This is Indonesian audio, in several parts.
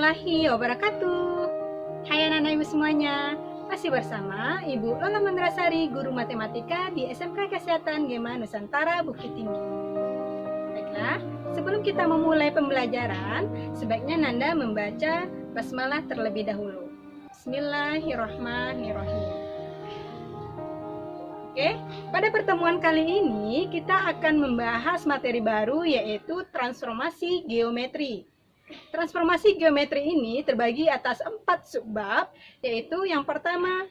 warahmatullahi wabarakatuh. Hai anak-anak ibu semuanya, masih bersama Ibu Lola Mandrasari, guru matematika di SMK Kesehatan Gema Nusantara Bukit Tinggi. Baiklah, sebelum kita memulai pembelajaran, sebaiknya Nanda membaca basmalah terlebih dahulu. Bismillahirrahmanirrahim. Oke, pada pertemuan kali ini kita akan membahas materi baru yaitu transformasi geometri. Transformasi geometri ini terbagi atas 4 subbab, yaitu yang pertama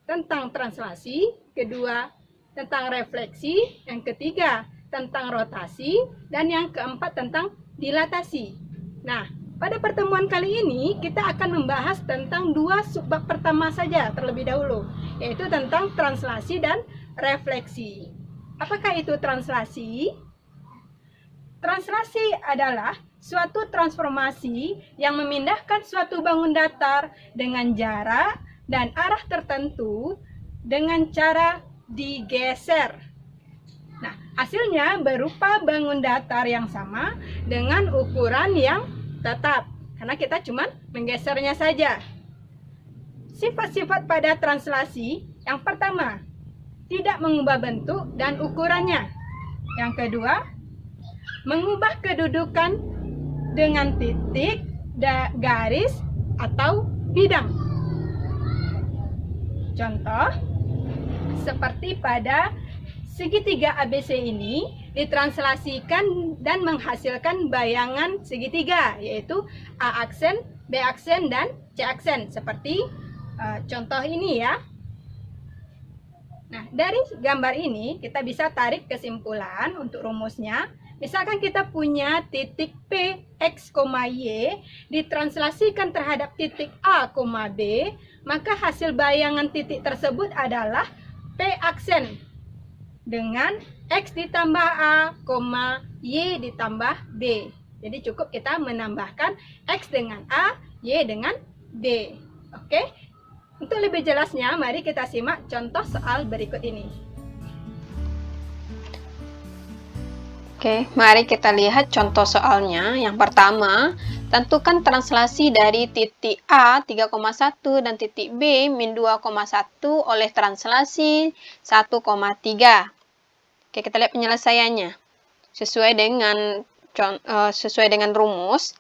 tentang translasi, kedua tentang refleksi, yang ketiga tentang rotasi, dan yang keempat tentang dilatasi. Nah, pada pertemuan kali ini kita akan membahas tentang 2 subbab pertama saja terlebih dahulu, yaitu tentang translasi dan refleksi. Apakah itu translasi? Translasi adalah suatu transformasi yang memindahkan suatu bangun datar dengan jarak dan arah tertentu dengan cara digeser. Nah, hasilnya berupa bangun datar yang sama dengan ukuran yang tetap, karena kita cuma menggesernya saja. Sifat-sifat pada translasi, yang pertama, tidak mengubah bentuk dan ukurannya. Yang kedua, mengubah kedudukan dengan titik, garis, atau bidang. Contoh, seperti pada segitiga ABC ini ditranslasikan dan menghasilkan bayangan segitiga, yaitu A aksen, B aksen, dan C aksen. Seperti contoh ini ya. Nah, dari gambar ini kita bisa tarik kesimpulan untuk rumusnya. Misalkan kita punya titik P, X, Y ditranslasikan terhadap titik A, B, maka hasil bayangan titik tersebut adalah P aksen dengan X ditambah A, Y ditambah B. Jadi cukup kita menambahkan X dengan A, Y dengan B. Oke? Untuk lebih jelasnya, mari kita simak contoh soal berikut ini. Oke, mari kita lihat contoh soalnya. Yang pertama, tentukan translasi dari titik A 3,1 dan titik B min 2,1 oleh translasi 1,3. Oke, kita lihat penyelesaiannya. Sesuai dengan rumus,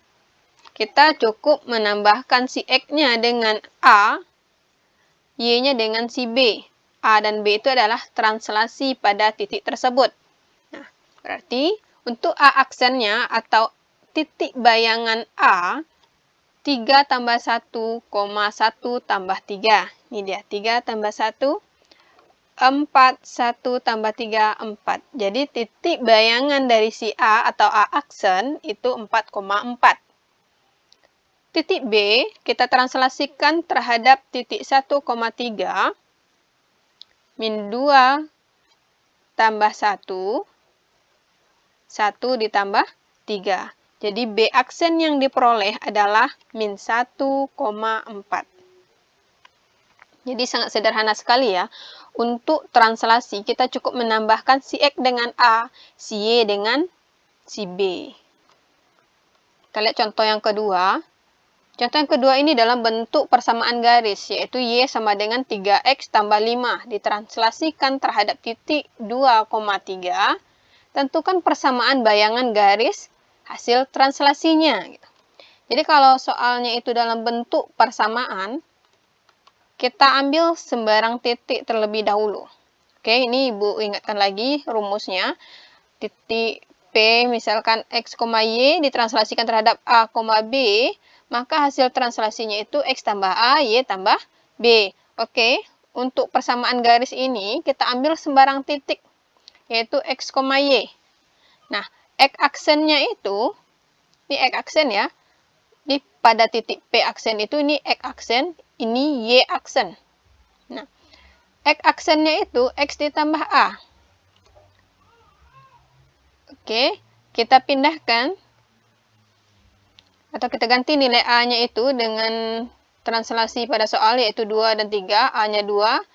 kita cukup menambahkan si X-nya dengan A, Y-nya dengan si B. A dan B itu adalah translasi pada titik tersebut. Nah, berarti untuk A aksennya atau titik bayangan A, 3 tambah 1, 1 tambah 3. Ini dia, 3 tambah 1, 4, 1 tambah 3, 4. Jadi titik bayangan dari si A atau A aksen itu 4,4. Titik B kita translasikan terhadap titik 1,3 min 2 tambah 1, 1 ditambah 3. Jadi B aksen yang diperoleh adalah min 1,4. Jadi sangat sederhana sekali ya. Untuk translasi kita cukup menambahkan si X dengan A, si Y dengan si B. Kita lihat contoh yang kedua. Contoh yang kedua ini dalam bentuk persamaan garis, yaitu Y sama dengan 3X tambah 5, ditranslasikan terhadap titik 2,3. Tentukan persamaan bayangan garis hasil translasinya. Jadi kalau soalnya itu dalam bentuk persamaan, kita ambil sembarang titik terlebih dahulu. Oke, ini Ibu ingatkan lagi rumusnya. Titik P, misalkan X, Y, ditranslasikan terhadap A, B, maka hasil translasinya itu X tambah A, Y tambah B. Oke, untuk persamaan garis ini, kita ambil sembarang titik, yaitu X, Y. Nah, X aksennya itu, ini X aksen ya, di pada titik P aksen itu, ini X aksen, ini Y aksen. Nah, X aksennya itu X ditambah A. Oke, kita pindahkan atau kita ganti nilai A-nya itu dengan translasi pada soal, yaitu 2 dan 3, A-nya 2,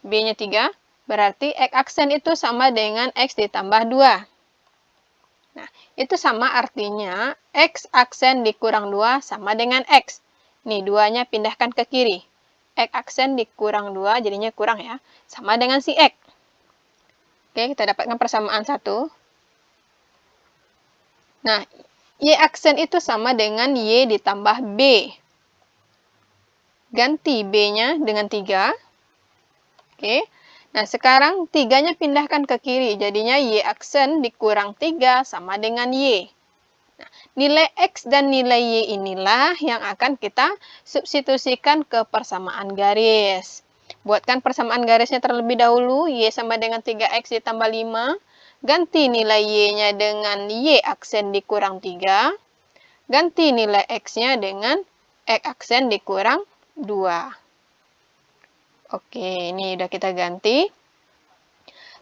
B-nya 3, berarti X aksen itu sama dengan X ditambah 2. Nah, itu sama artinya X aksen dikurang 2 sama dengan X. Nih, 2-nya pindahkan ke kiri. X aksen dikurang 2, jadinya kurang ya. Sama dengan si X. Oke, kita dapatkan persamaan 1. Nah, Y aksen itu sama dengan Y ditambah B. Ganti B-nya dengan 3. Oke. Nah, sekarang 3-nya pindahkan ke kiri. Jadinya Y aksen dikurang 3 sama dengan Y. Nah, nilai X dan nilai Y inilah yang akan kita substitusikan ke persamaan garis. Buatkan persamaan garisnya terlebih dahulu. Y sama dengan 3X ditambah 5. Ganti nilai Y-nya dengan Y aksen dikurang 3. Ganti nilai X-nya dengan X aksen dikurang 2. Oke, ini udah kita ganti.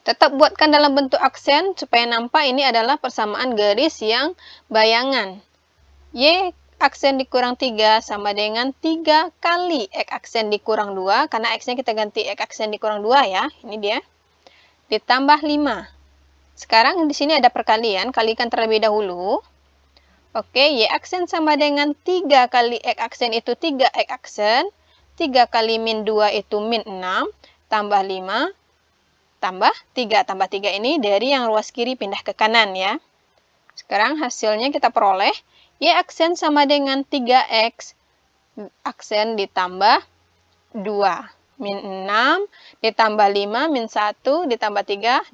Tetap buatkan dalam bentuk aksen supaya nampak ini adalah persamaan garis yang bayangan. Y aksen dikurang 3 sama dengan 3 kali X aksen dikurang 2. Karena X-nya kita ganti X aksen dikurang 2 ya. Ini dia. Ditambah 5. Sekarang di sini ada perkalian. Kalikan terlebih dahulu. Oke, Y aksen sama dengan 3 kali X aksen itu 3X aksen. 3 kali min 2 itu min 6, tambah 5, tambah 3. Tambah 3 ini dari yang ruas kiri pindah ke kanan ya. Sekarang hasilnya kita peroleh, Y aksen sama dengan 3X aksen ditambah 2. Min 6 ditambah 5, min 1 ditambah 3, 2.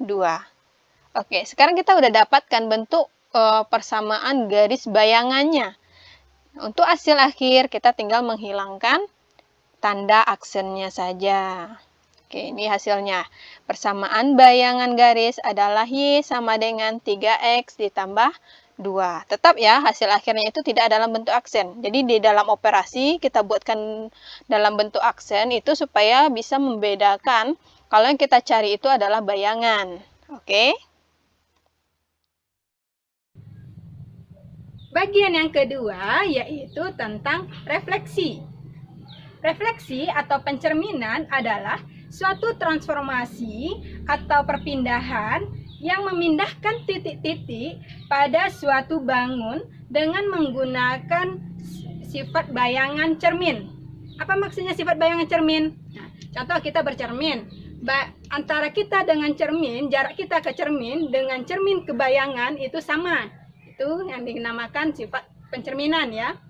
Oke, sekarang kita udah dapatkan bentuk persamaan garis bayangannya. Untuk hasil akhir, kita tinggal menghilangkan tanda aksennya saja. Oke, ini hasilnya. Persamaan bayangan garis adalah Y sama dengan 3X ditambah 2. Tetap ya, hasil akhirnya itu tidak dalam bentuk aksen. Jadi di dalam operasi kita buatkan dalam bentuk aksen itu supaya bisa membedakan kalau yang kita cari itu adalah bayangan. Oke? Bagian yang kedua yaitu tentang refleksi. Refleksi atau pencerminan adalah suatu transformasi atau perpindahan yang memindahkan titik-titik pada suatu bangun dengan menggunakan sifat bayangan cermin. Apa maksudnya sifat bayangan cermin? Nah, contoh kita bercermin. Antara kita dengan cermin, jarak kita ke cermin dengan cermin ke bayangan itu sama. Itu yang dinamakan sifat pencerminan ya.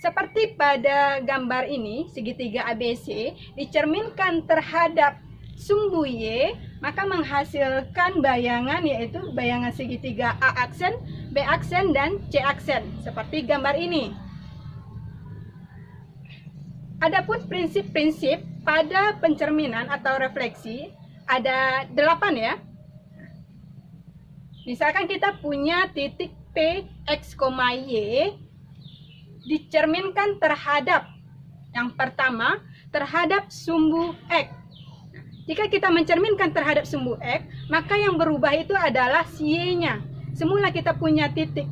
Seperti pada gambar ini, segitiga ABC dicerminkan terhadap sumbu Y, maka menghasilkan bayangan yaitu bayangan segitiga A aksen, B aksen, dan C aksen, seperti gambar ini. Adapun prinsip-prinsip pada pencerminan atau refleksi ada 8 ya. Misalkan kita punya titik P, X, Y dicerminkan terhadap yang pertama terhadap sumbu X. Jika kita mencerminkan terhadap sumbu X, maka yang berubah itu adalah si Y-nya. Semula kita punya titik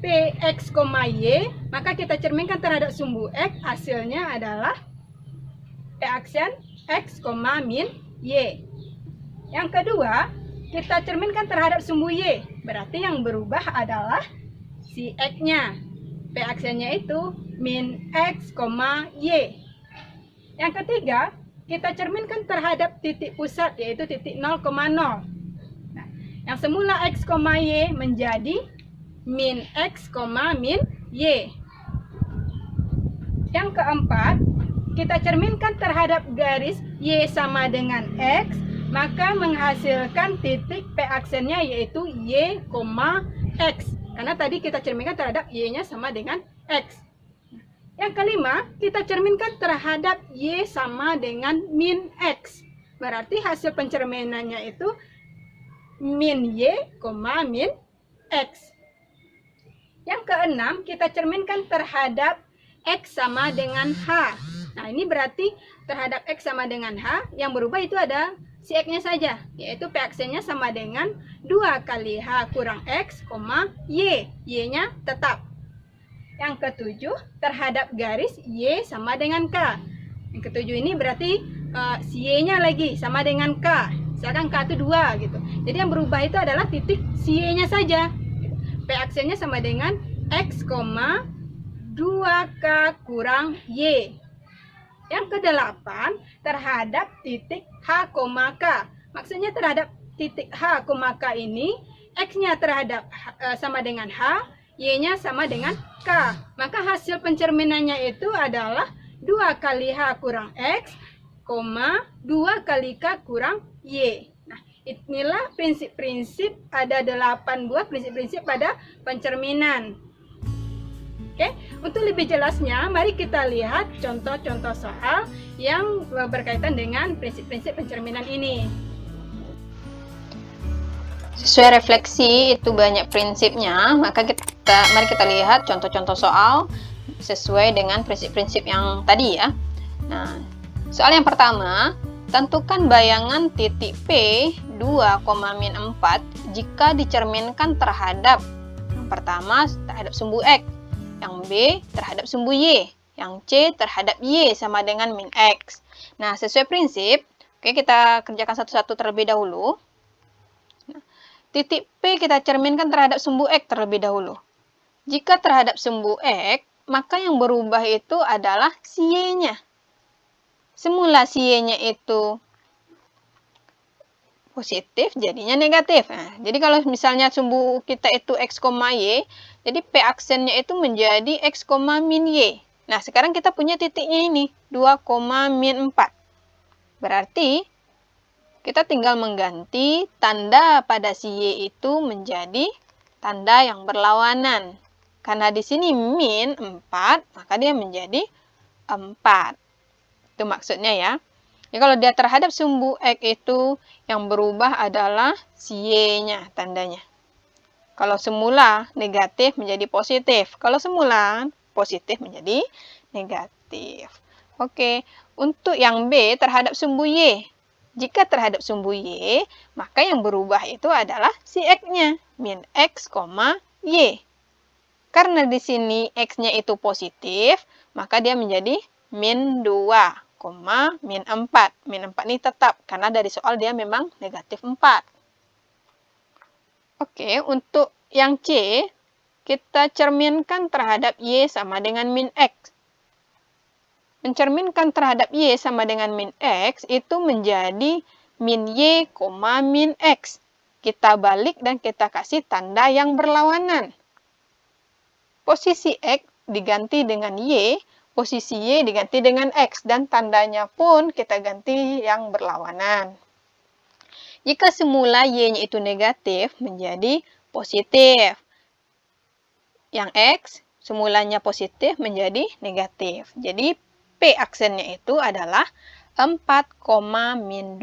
P, X, Y, maka kita cerminkan terhadap sumbu X, hasilnya adalah P aksen X, min Y. Yang kedua, kita cerminkan terhadap sumbu Y, berarti yang berubah adalah si X-nya. P aksennya itu min X, Y. Yang ketiga, kita cerminkan terhadap titik pusat, yaitu titik 0,0. Nah, yang semula X, Y menjadi min X, min Y. Yang keempat, kita cerminkan terhadap garis Y sama dengan X, maka menghasilkan titik P aksennya yaitu Y, X. Karena tadi kita cerminkan terhadap Y-nya sama dengan X. Yang kelima, kita cerminkan terhadap Y sama dengan min X. Berarti hasil pencerminannya itu min Y, min X. Yang keenam, kita cerminkan terhadap X sama dengan H. Nah, ini berarti terhadap X sama dengan H, yang berubah itu ada si X-nya saja, yaitu P aksennya sama dengan 2 kali H kurang X, Y. Y-nya tetap. Yang ketujuh, terhadap garis Y sama dengan K. Yang ketujuh ini berarti si Y-nya lagi sama dengan K. Misalkan K itu 2 gitu. Jadi yang berubah itu adalah titik si Y-nya saja. P aksennya sama dengan X, 2K kurang Y. Yang ke-8 terhadap titik H, K. Maksudnya terhadap titik H, K ini X-nya terhadap sama dengan H, Y-nya sama dengan K. Maka hasil pencerminannya itu adalah 2 kali H kurang X, 2 kali K kurang Y. Nah, inilah prinsip-prinsip, ada 8 buah prinsip-prinsip pada pencerminan. Oke, untuk lebih jelasnya, mari kita lihat contoh-contoh soal yang berkaitan dengan prinsip-prinsip pencerminan ini. Sesuai refleksi itu banyak prinsipnya, maka mari kita lihat contoh-contoh soal sesuai dengan prinsip-prinsip yang tadi ya. Nah, soal yang pertama, tentukan bayangan titik P 2,-4 jika dicerminkan terhadap yang pertama terhadap sumbu X, yang B terhadap sumbu Y, yang C terhadap Y sama dengan min X. Nah, sesuai prinsip, oke, kita kerjakan satu-satu terlebih dahulu. Nah, titik P kita cerminkan terhadap sumbu X terlebih dahulu. Jika terhadap sumbu X, maka yang berubah itu adalah si Y-nya. Semula si Y-nya itu positif, jadinya negatif. Nah, jadi kalau misalnya sumbu kita itu X, Y, jadi P aksennya itu menjadi X, min Y. Nah, sekarang kita punya titiknya ini, 2,-4. Berarti, kita tinggal mengganti tanda pada si Y itu menjadi tanda yang berlawanan. Karena di sini min 4, maka dia menjadi 4. Itu maksudnya ya. Ya, kalau dia terhadap sumbu X itu yang berubah adalah si Y-nya tandanya. Kalau semula negatif menjadi positif. Kalau semula positif menjadi negatif. Oke, untuk yang B terhadap sumbu Y. Jika terhadap sumbu Y, maka yang berubah itu adalah si X-nya. Min X, Y. Karena di sini X-nya itu positif, maka dia menjadi min 2. Min 4. Min 4 ini tetap, karena dari soal dia memang negatif 4. Oke, untuk yang C, kita cerminkan terhadap Y sama dengan min X. Mencerminkan terhadap Y sama dengan min X, itu menjadi min Y, min X. Kita balik dan kita kasih tanda yang berlawanan. Posisi X diganti dengan Y, posisi Y diganti dengan X, dan tandanya pun kita ganti yang berlawanan. Jika semula Y-nya itu negatif, menjadi positif. Yang X, semulanya positif, menjadi negatif. Jadi, P aksennya itu adalah 4,-2.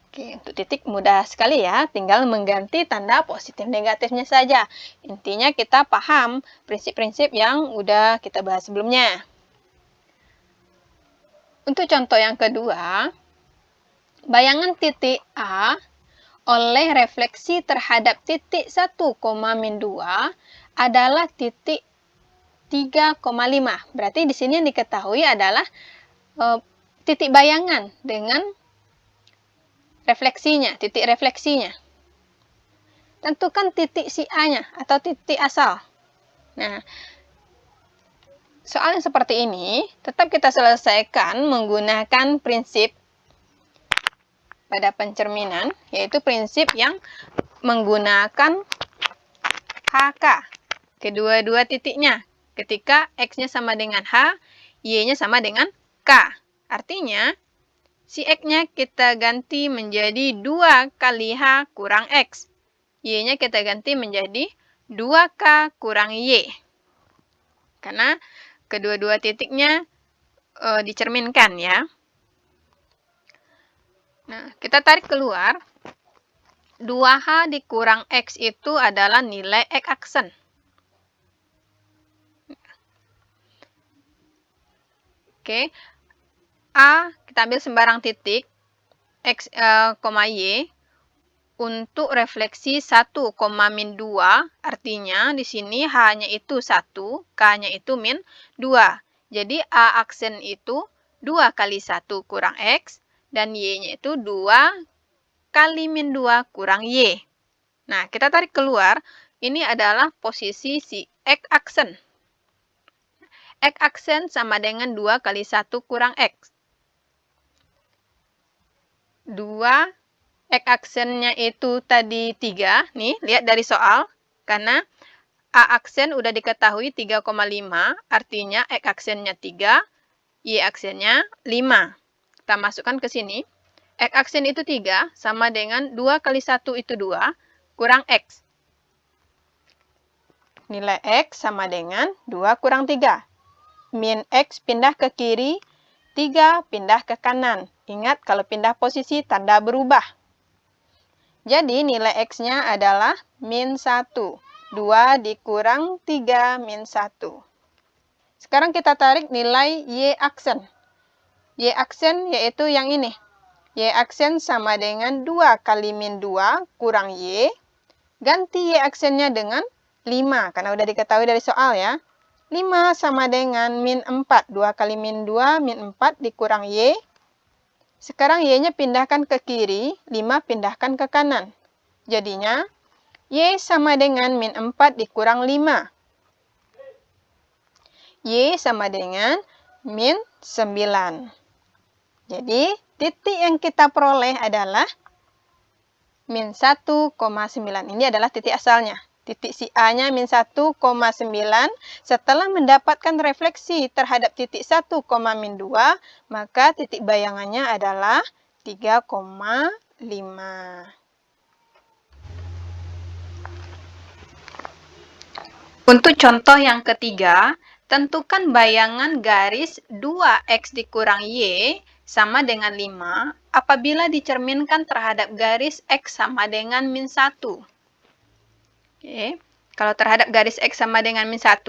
Oke, untuk titik mudah sekali ya, tinggal mengganti tanda positif negatifnya saja. Intinya kita paham prinsip-prinsip yang udah kita bahas sebelumnya. Untuk contoh yang kedua, bayangan titik A oleh refleksi terhadap titik 1,-2 adalah titik 3,5. Berarti di sini yang diketahui adalah titik bayangan dengan refleksinya, titik refleksinya. Tentukan titik si A-nya atau titik asal. Nah, soal yang seperti ini tetap kita selesaikan menggunakan prinsip pada pencerminan, yaitu prinsip yang menggunakan HK. Kedua-dua titiknya, ketika X-nya sama dengan H, Y-nya sama dengan K. Artinya, si X-nya kita ganti menjadi 2 kali H kurang X. Y-nya kita ganti menjadi 2K kurang Y. Karena kedua-dua titiknya dicerminkan ya. Nah, kita tarik keluar. 2H dikurang X itu adalah nilai X aksen. Oke. A, kita ambil sembarang titik, X, Y, untuk refleksi 1, min 2, artinya di sini H-nya itu 1, K-nya itu min 2. Jadi A aksen itu 2 kali 1 kurang X, dan Y-nya itu 2 kali min 2 kurang Y. Nah, kita tarik keluar, ini adalah posisi si X aksen. X aksen sama dengan 2 kali 1 kurang X. 2, X aksennya itu tadi 3, nih, lihat dari soal, karena A aksen udah diketahui 3,5, artinya X aksennya 3, Y aksennya 5. Kita masukkan ke sini. X aksen itu 3 sama dengan 2 kali 1 itu 2 kurang X. Nilai X sama dengan 2 kurang 3. Min X pindah ke kiri, 3 pindah ke kanan. Ingat kalau pindah posisi tanda berubah. Jadi nilai X-nya adalah min 1. 2 dikurang 3 min 1. Sekarang kita tarik nilai Y aksen. Y aksen yaitu yang ini. Y aksen sama dengan 2 kali min 2 kurang Y. Ganti Y aksennya dengan 5, karena udah diketahui dari soal ya. 5 sama dengan min 4. 2 kali min 2, min 4 dikurang Y. Sekarang Y-nya pindahkan ke kiri, 5 pindahkan ke kanan. Jadinya, Y sama dengan min 4 dikurang 5. Y sama dengan min 9. Jadi, titik yang kita peroleh adalah min 1,9. Ini adalah titik asalnya. Titik si A-nya min 1,9. Setelah mendapatkan refleksi terhadap titik 1, min 2, maka titik bayangannya adalah 3,5. Untuk contoh yang ketiga, tentukan bayangan garis 2X dikurang Y sama dengan 5 apabila dicerminkan terhadap garis X sama dengan min 1. Oke. Kalau terhadap garis X sama dengan min 1,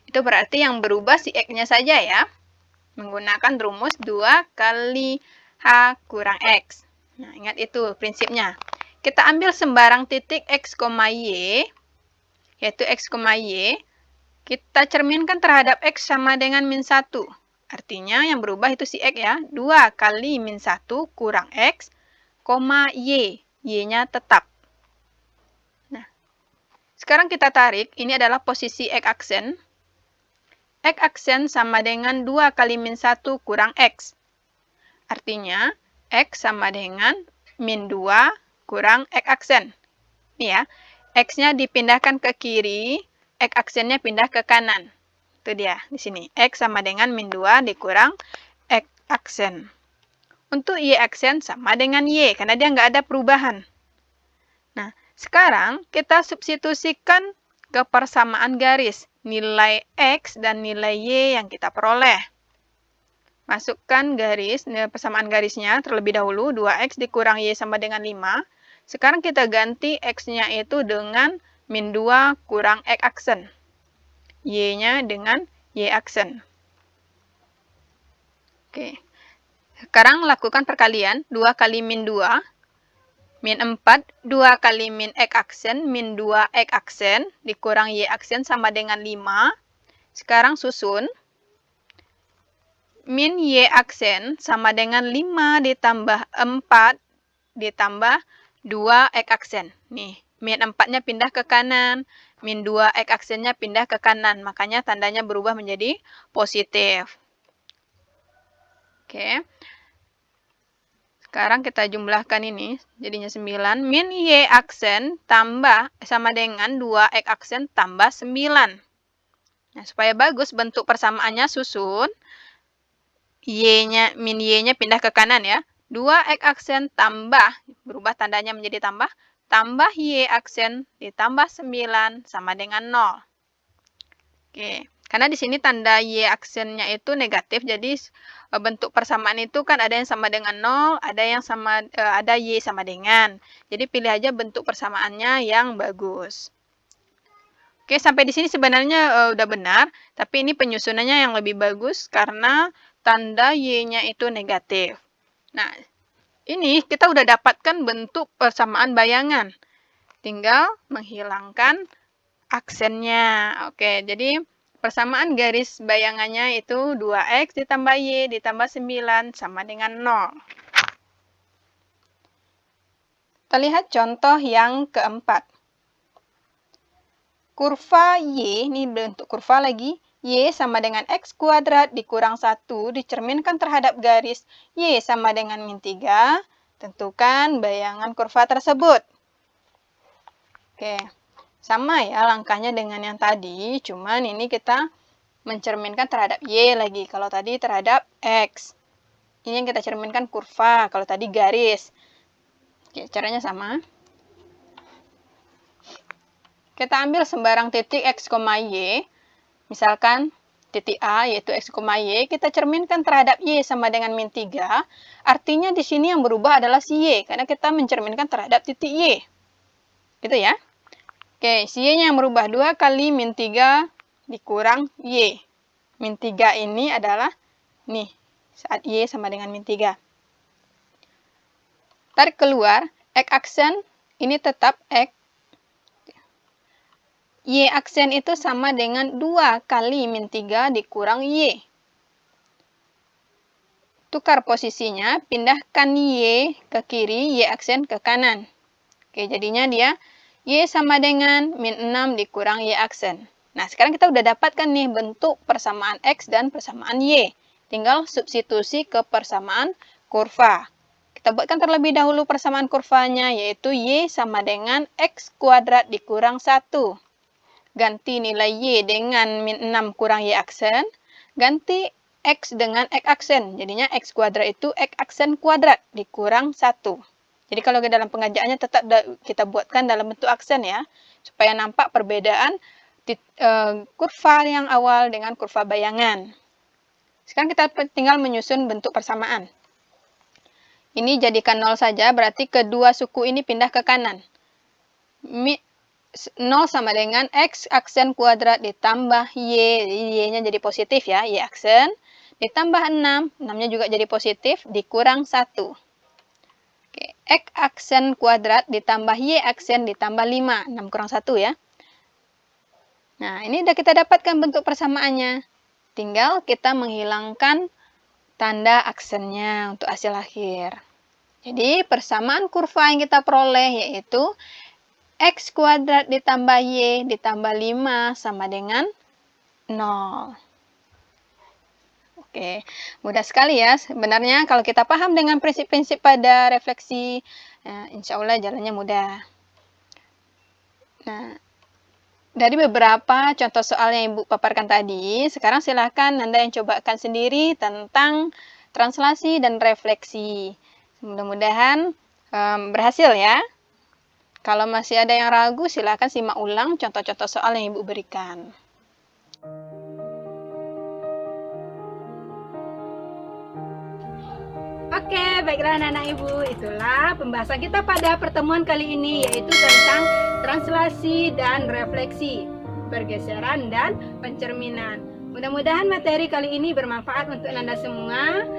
itu berarti yang berubah si X-nya saja ya. Menggunakan rumus 2 kali H kurang X. Nah, ingat itu prinsipnya. Kita ambil sembarang titik X, Y, yaitu X, Y. Kita cerminkan terhadap X sama dengan min 1. Artinya yang berubah itu si X ya. 2 kali min 1 kurang X, Y. Y-nya tetap. Nah, sekarang kita tarik. Ini adalah posisi X aksen. X aksen sama dengan 2 kali min 1 kurang X. Artinya, X sama dengan min 2 kurang X aksen. Ini ya. X-nya dipindahkan ke kiri, X aksennya pindah ke kanan. Itu dia, di sini. X sama dengan min 2 dikurang X aksen. Untuk Y aksen sama dengan Y, karena dia nggak ada perubahan. Nah, sekarang kita substitusikan ke persamaan garis. Nilai X dan nilai Y yang kita peroleh. Masukkan garis, persamaan garisnya terlebih dahulu. 2X dikurang Y sama dengan 5. Sekarang kita ganti X-nya itu dengan min 2 kurang X aksen. Y-nya dengan Y aksen. Oke. Sekarang lakukan perkalian. 2 kali min 2. Min 4. 2 kali min X aksen. Min 2 X aksen. Dikurang Y aksen sama dengan 5. Sekarang susun. Min Y aksen sama dengan 5 ditambah 4 ditambah 2 X aksen. Nih. Min 4-nya pindah ke kanan, min 2 X aksennya pindah ke kanan. Makanya tandanya berubah menjadi positif. Oke. Sekarang kita jumlahkan ini. Jadinya 9. Min Y aksen tambah sama dengan 2 X aksen tambah 9. Nah, supaya bagus bentuk persamaannya susun. Min Y-nya pindah ke kanan ya. 2 X aksen tambah, berubah tandanya menjadi tambah Y aksen ditambah 9 sama dengan 0. Oke, karena di sini tanda Y aksennya itu negatif, jadi bentuk persamaan itu kan ada yang sama dengan 0, ada Y sama dengan. Jadi pilih aja bentuk persamaannya yang bagus. Oke, sampai di sini sebenarnya udah benar, tapi ini penyusunannya yang lebih bagus karena tanda Y-nya itu negatif. Nah, ini kita udah dapatkan bentuk persamaan bayangan. Tinggal menghilangkan aksennya. Oke, jadi persamaan garis bayangannya itu 2X ditambah Y ditambah 9 sama dengan 0. Kita lihat contoh yang keempat. Kurva Y, ini bentuk kurva lagi. Y sama dengan X kuadrat dikurang 1 dicerminkan terhadap garis Y sama dengan min 3. Tentukan bayangan kurva tersebut. Oke, sama ya langkahnya dengan yang tadi. Cuman ini kita mencerminkan terhadap Y lagi. Kalau tadi terhadap X. Ini yang kita cerminkan kurva. Kalau tadi garis. Oke, caranya sama. Kita ambil sembarang titik X, Y. Misalkan titik A yaitu X, Y. Kita cerminkan terhadap Y sama dengan min 3. Artinya di sini yang berubah adalah si Y. Karena kita mencerminkan terhadap titik Y. Gitu ya. Oke, si Y-nya yang berubah 2 kali min 3 dikurang Y. Min 3 ini adalah nih. Saat Y sama dengan min 3. Tarik keluar, X aksen ini tetap X. Y aksen itu sama dengan 2 kali min 3 dikurang Y. Tukar posisinya, pindahkan Y ke kiri, Y aksen ke kanan. Oke, jadinya dia Y sama dengan min 6 dikurang Y aksen. Nah, sekarang kita udah dapatkan nih bentuk persamaan X dan persamaan Y. Tinggal substitusi ke persamaan kurva. Kita buatkan terlebih dahulu persamaan kurvanya, yaitu Y sama dengan X kuadrat dikurang 1. Ganti nilai Y dengan min 6 kurang Y aksen. Ganti X dengan X aksen. Jadinya X kuadrat itu X aksen kuadrat dikurang 1. Jadi kalau dalam pengerjaannya tetap kita buatkan dalam bentuk aksen ya. Supaya nampak perbedaan kurva yang awal dengan kurva bayangan. Sekarang kita tinggal menyusun bentuk persamaan. Ini jadikan 0 saja, berarti kedua suku ini pindah ke kanan. 0 sama dengan X aksen kuadrat ditambah Y, Y-nya jadi positif ya, Y aksen. Ditambah 6, 6-nya juga jadi positif, dikurang 1. Oke, X aksen kuadrat ditambah Y aksen ditambah 5, 6 kurang 1 ya. Nah, ini udah kita dapatkan bentuk persamaannya. Tinggal kita menghilangkan tanda aksennya untuk hasil akhir. Jadi, persamaan kurva yang kita peroleh yaitu X kuadrat ditambah Y ditambah 5 sama dengan 0. Oke, mudah sekali ya. Sebenarnya kalau kita paham dengan prinsip-prinsip pada refleksi, insya Allah jalannya mudah. Nah, dari beberapa contoh soal yang Ibu paparkan tadi, sekarang silahkan Anda yang cobakan sendiri tentang translasi dan refleksi. Mudah-mudahan berhasil ya. Kalau masih ada yang ragu, silahkan simak ulang contoh-contoh soal yang Ibu berikan. Oke, baiklah anak-anak Ibu, itulah pembahasan kita pada pertemuan kali ini, yaitu tentang translasi dan refleksi, pergeseran dan pencerminan. Mudah-mudahan materi kali ini bermanfaat untuk Anda semua.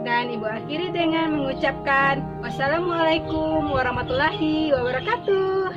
Dan Ibu akhiri dengan mengucapkan wassalamualaikum warahmatullahi wabarakatuh.